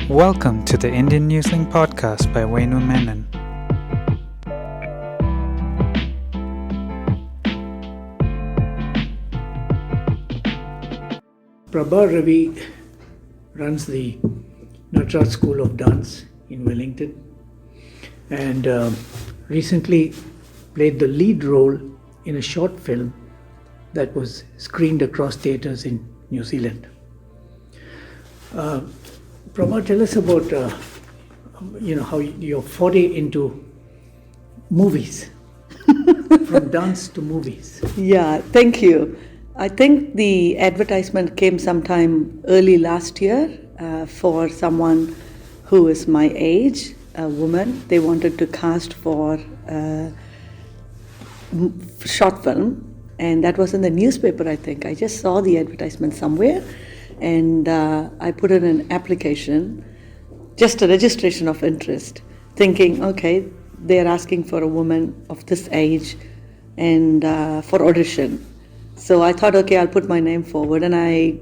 Welcome to the Indian Newslink Podcast by Venu Menon. Prabha Ravi runs the Natraj School of Dance in Wellington and recently played the lead role in a short film that was screened across theatres in New Zealand. Prabha, tell us about how your foray into movies, from dance to movies. Yeah, thank you. I think the advertisement came sometime early last year for someone who is my age, a woman. They wanted to cast for a short film, and that was in the newspaper, I think. I just saw the advertisement somewhere, and I put in an application, just a registration of interest, thinking, okay, they're asking for a woman of this age and for audition. So I thought, okay, I'll put my name forward, and I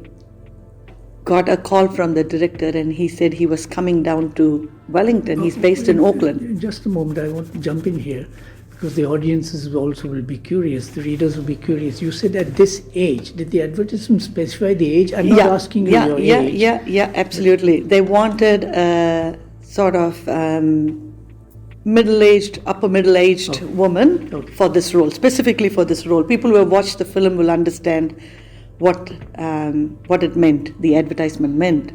got a call from the director, and he said he was coming down to Wellington. He's based in Auckland. Just a moment, I want to jump in here because the audiences also will be curious, the readers will be curious. You said at this age, did the advertisement specify the age? I'm not asking you your age. Yeah, absolutely. They wanted a sort of upper middle-aged woman for this role, specifically for this role. People who have watched the film will understand what it meant, the advertisement meant.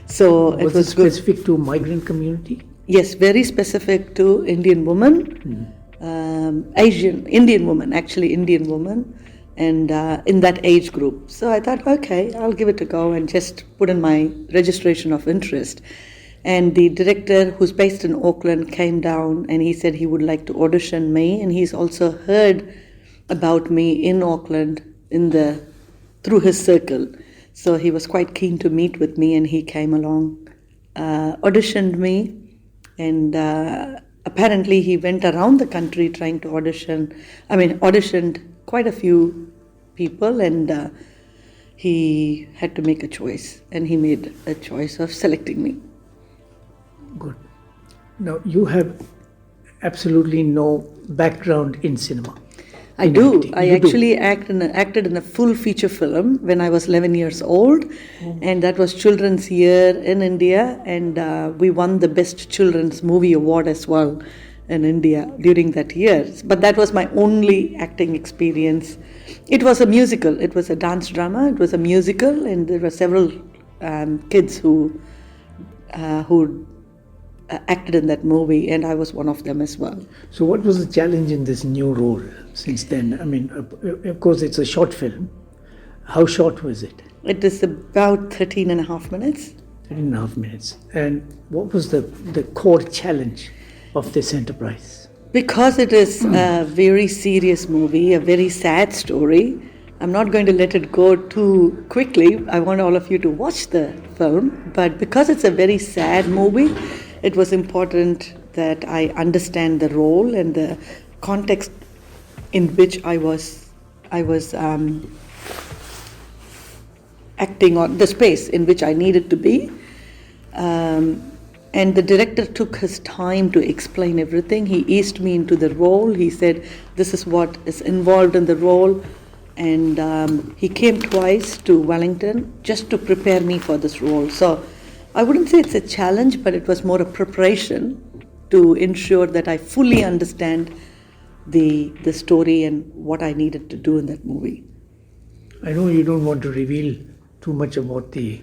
So was it specific to migrant community? Yes, very specific to Indian woman, Indian woman, and in that age group. So I thought, okay, I'll give it a go and just put in my registration of interest. And the director, who's based in Auckland, came down and he said he would like to audition me, and he's also heard about me in Auckland through his circle. So he was quite keen to meet with me, and he came along, auditioned me, and apparently he went around the country trying to auditioned quite a few people, and he had to make a choice, and he made a choice of selecting me. Good. Now, you have absolutely no background in cinema. I do. I actually acted in a full feature film when I was 11 years old, and that was Children's Year in India, and we won the Best Children's Movie Award as well in India during that year. But that was my only acting experience. It was a musical. It was a dance drama. It was a musical, and there were several kids who acted in that movie, and I was one of them as well. So what was the challenge in this new role since then? I mean, of course, it's a short film. How short was it? It is about 13 and a half minutes. 13 and a half minutes. And what was the core challenge of this enterprise? Because it is a very serious movie, a very sad story, I'm not going to let it go too quickly. I want all of you to watch the film. But because it's a very sad movie, it was important that I understand the role and the context in which I was acting on, the space in which I needed to be. And the director took his time to explain everything. He eased me into the role. He said, this is what is involved in the role. And he came twice to Wellington just to prepare me for this role. So I wouldn't say it's a challenge, but it was more a preparation to ensure that I fully understand the story and what I needed to do in that movie. I know you don't want to reveal too much about the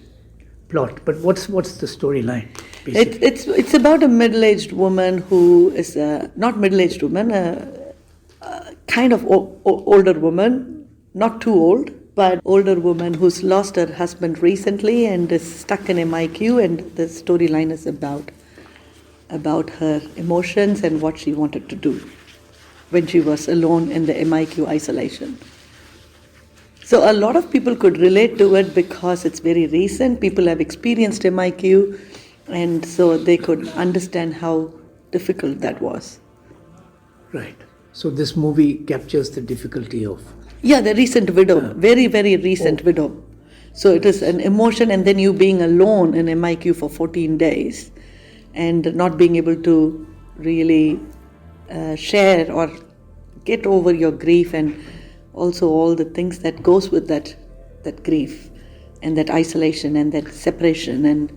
plot, but what's the storyline? It's about a middle-aged woman who is not middle-aged woman, a kind of older woman, not too old, but older woman who's lost her husband recently and is stuck in MIQ, and the storyline is about her emotions and what she wanted to do when she was alone in the MIQ isolation. So a lot of people could relate to it because it's very recent. People have experienced MIQ, and so they could understand how difficult that was. Right. So this movie captures the difficulty of... Yeah, the recent widow, very, very recent widow. So it is an emotion, and then you being alone in MIQ for 14 days and not being able to really share or get over your grief, and also all the things that goes with that grief and that isolation and that separation and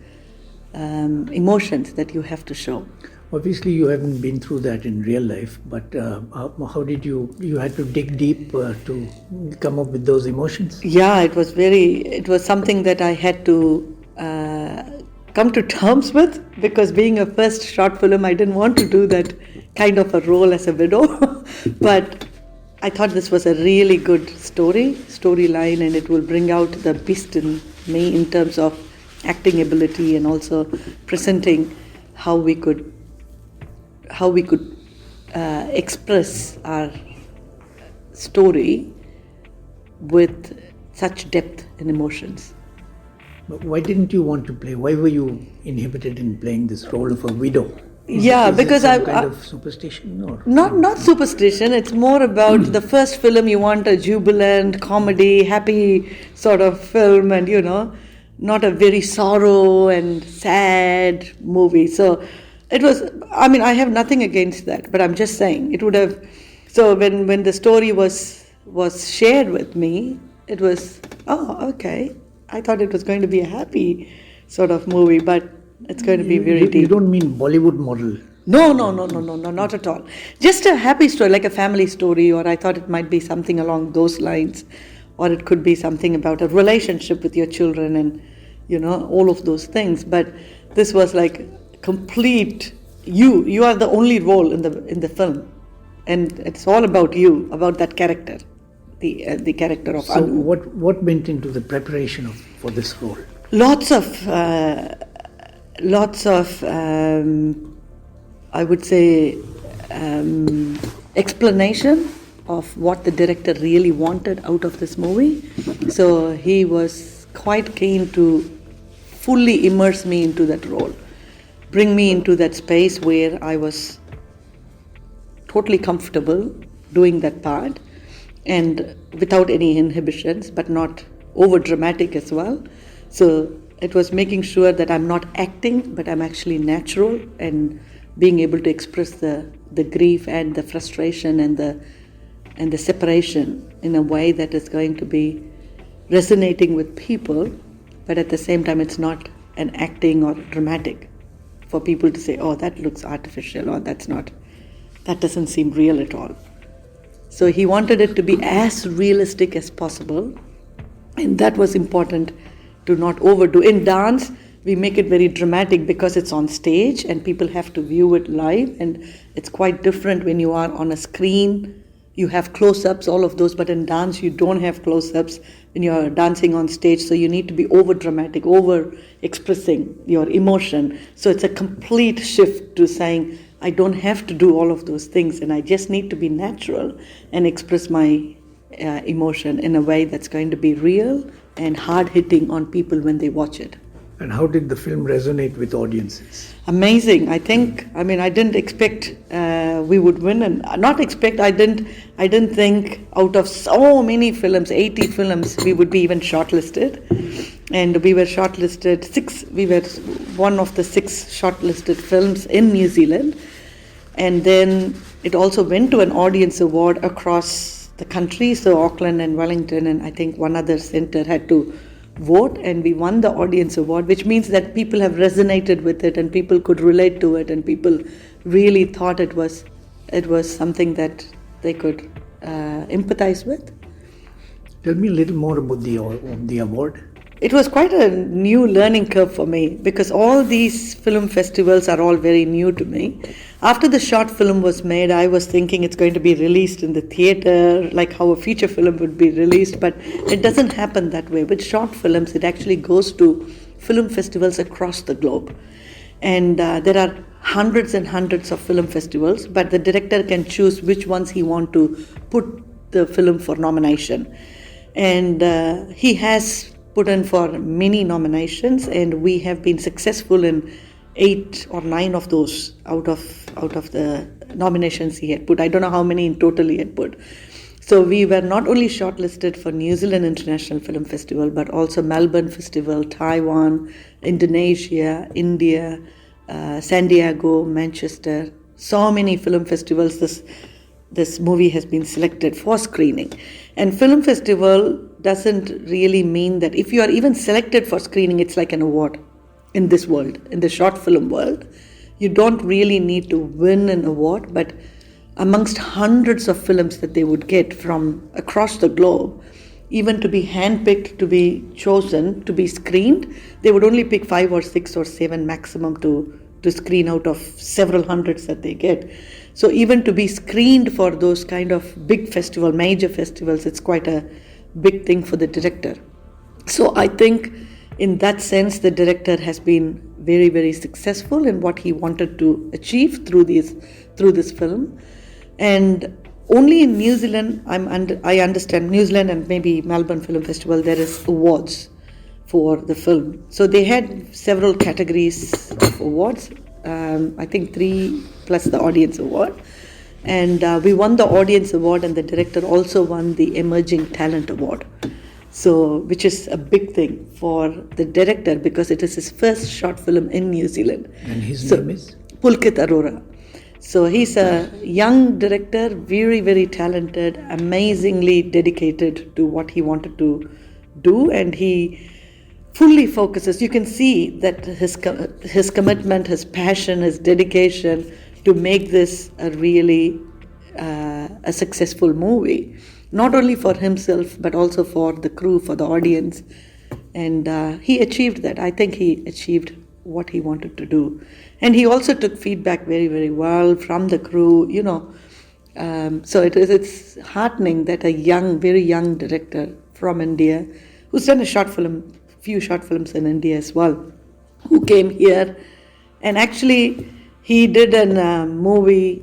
emotions that you have to show. Obviously, you haven't been through that in real life, but how did you had to dig deep to come up with those emotions? Yeah, it was something that I had to come to terms with, because being a first short film, I didn't want to do that kind of a role as a widow. But I thought this was a really good storyline, and it will bring out the beast in me in terms of acting ability, and also presenting how we could express our story with such depth and emotions. But why didn't you want to play? Why were you inhibited in playing this role of a widow? Because some kind of superstition, or not superstition. It's more about the first film. You want a jubilant comedy, happy sort of film, and not a very sorrow and sad movie. So it was. I mean, I have nothing against that, but I'm just saying it would have. So when the story was shared with me, it was, oh, okay. I thought it was going to be a happy sort of movie, but it's going to be very deep. You don't mean Bollywood model? No, not at all. Just a happy story, like a family story, or I thought it might be something along those lines, or it could be something about a relationship with your children and, all of those things. But this was like complete, you are the only role in the film, and it's all about you, about that character. The character of Anu. So what went into the preparation for this role? Lots of I would say explanation of what the director really wanted out of this movie. So he was quite keen to fully immerse me into that role, bring me into that space where I was totally comfortable doing that part, and without any inhibitions, but not over dramatic as well. So it was making sure that I'm not acting, but I'm actually natural, and being able to express the grief and the frustration and the separation in a way that is going to be resonating with people, but at the same time it's not an acting or dramatic for people to say, oh, that looks artificial, or that doesn't seem real at all. So he wanted it to be as realistic as possible, and that was important to not overdo. In dance, we make it very dramatic because it's on stage and people have to view it live, and it's quite different when you are on a screen. You have close-ups, all of those, but in dance you don't have close-ups when you're dancing on stage, so you need to be over-dramatic, over-expressing your emotion. So it's a complete shift to saying, I don't have to do all of those things, and I just need to be natural and express my emotion in a way that's going to be real and hard-hitting on people when they watch it. And how did the film resonate with audiences? Amazing. I didn't expect we would win, and I didn't think out of so many films, 80 films, we would be even shortlisted. And we were shortlisted we were one of the 6 shortlisted films in New Zealand. And then it also went to an audience award across the country. So Auckland and Wellington and I think one other center had to vote, and we won the audience award, which means that people have resonated with it and people could relate to it, and people really thought it was something that they could empathize with. Tell me a little more about the award. It was quite a new learning curve for me, because all these film festivals are all very new to me. After the short film was made, I was thinking it's going to be released in the theater, like how a feature film would be released, but it doesn't happen that way. With short films, it actually goes to film festivals across the globe. And there are hundreds and hundreds of film festivals, but the director can choose which ones he wants to put the film for nomination. And he has put in for many nominations, and we have been successful in 8 or 9 of those out of the nominations he had put. I don't know how many in total he had put. So we were not only shortlisted for New Zealand International Film Festival, but also Melbourne Festival, Taiwan, Indonesia, India, San Diego, Manchester. So many film festivals this movie has been selected for screening. And film festival doesn't really mean that if you are even selected for screening, it's like an award in this world, in the short film world. You don't really need to win an award, but amongst hundreds of films that they would get from across the globe, even to be handpicked, to be chosen, to be screened, they would only pick 5 or 6 or 7 maximum to screen out of several hundreds that they get. So even to be screened for those kind of big festival, major festivals, it's quite a big thing for the director. So I think in that sense, the director has been very, very successful in what he wanted to achieve through this film. And only in New Zealand, I understand, New Zealand and maybe Melbourne Film Festival, there is awards for the film. So they had several categories of awards, I think 3 plus the audience award. And we won the audience award, and the director also won the emerging talent award. So, which is a big thing for the director because it is his first short film in New Zealand. And his name is? Pulkit Arora. So he's a young director, very, very talented, amazingly dedicated to what he wanted to do, and he fully focuses. You can see that his commitment, his passion, his dedication to make this a really a successful movie, not only for himself but also for the crew, for the audience, and he achieved that. I think he achieved what he wanted to do. And he also took feedback very, very well from the crew, so it's heartening that a very young director from India, who's done few short films in India as well, who came here, and actually he did a movie,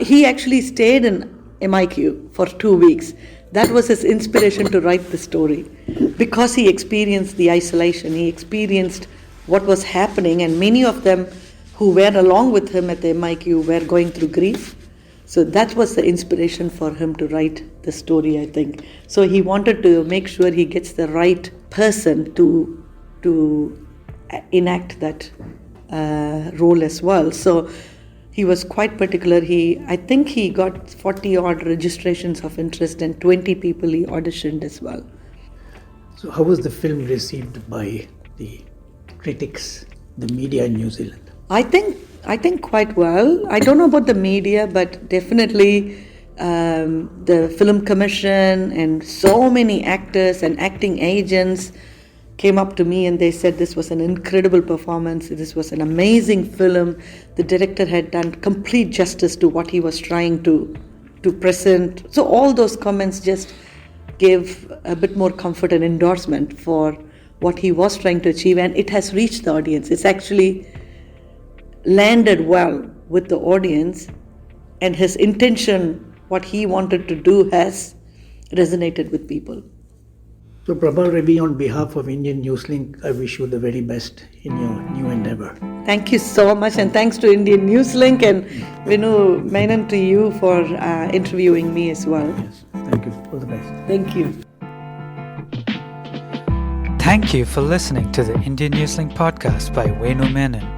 he actually stayed in MIQ for 2 weeks. That was his inspiration to write the story, because he experienced the isolation, he experienced what was happening, and many of them who were along with him at the MIQ were going through grief. So that was the inspiration for him to write the story, I think. So he wanted to make sure he gets the right person to enact that role as well. So he was quite particular. I think he got 40 odd registrations of interest, and 20 people he auditioned as well. So how was the film received by the critics, the media in New Zealand? I think quite well. I don't know about the media, but definitely the film commission and so many actors and acting agents came up to me and they said this was an incredible performance, this was an amazing film. The director had done complete justice to what he was trying to present. So all those comments just gave a bit more comfort and endorsement for what he was trying to achieve, and it has reached the audience. It's actually landed well with the audience, and his intention, what he wanted to do, has resonated with people. So Prabha Ravi, on behalf of Indian Newslink, I wish you the very best in your new endeavor. Thank you so much, and thanks to Indian Newslink and Venu Menon to you for interviewing me as well. Yes, thank you. All the best. Thank you. Thank you for listening to the Indian Newslink Podcast by Venu Menon.